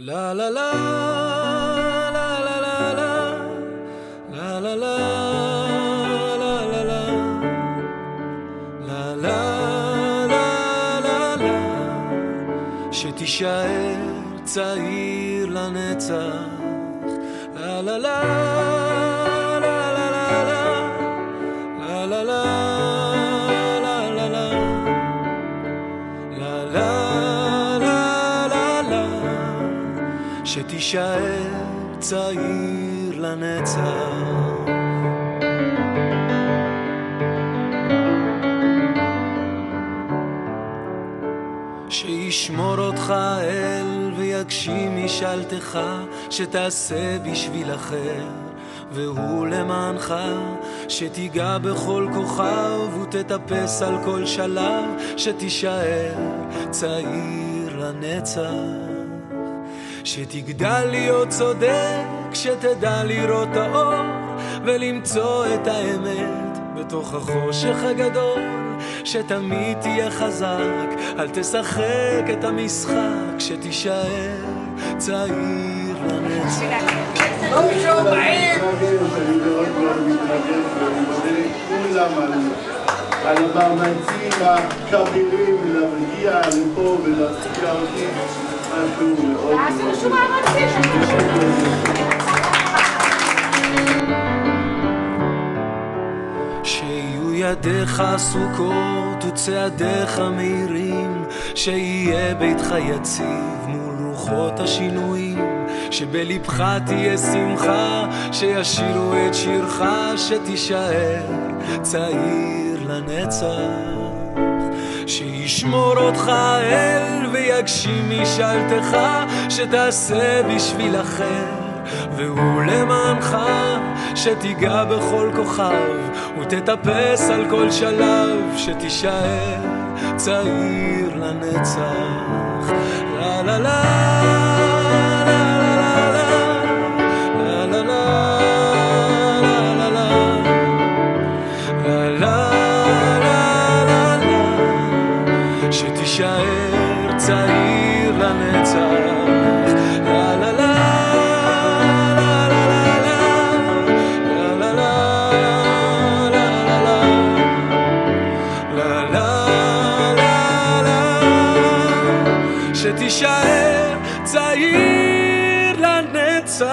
La la la la la la la la la la la la la la la la שתישאר צעיר לנצח la la la la la la la la la שתישאר צעיר לנצח שישמור אותך אל ויגשים משאלתך שתעשה בשביל אחר והוא למענך שתיגע בכל כוכב ותטפס על כל שלב שתישאר צעיר לנצח שתגדל להיות צודק, שתדע לראות האור ולמצוא את האמת בתוך החושך הגדול שתמיד תהיה חזק, אל תשחק את המשחק שתישאר צעיר לנצח לא שומעים! על המאמצים הכבירים להגיע לפה ולהפתיע אותי משהו מאוד שיהיו ידיך עסוקות וצעדיך מהירים שיהיה ביתך יציב מול רוחות השינויים שבלבך תהיה שמחה שישירו את שירך שתישאר צעיר לנצח שישמור אותך אל ויגשים משאלתך שתעשה בשביל אחר והוא למענך שתיגע בכל כוכב ותטפס על כל שלב שתישאר צעיר לנצח לה לה לה שתישאר צעיר לנצח לה לה לה שתישאר צעיר לנצח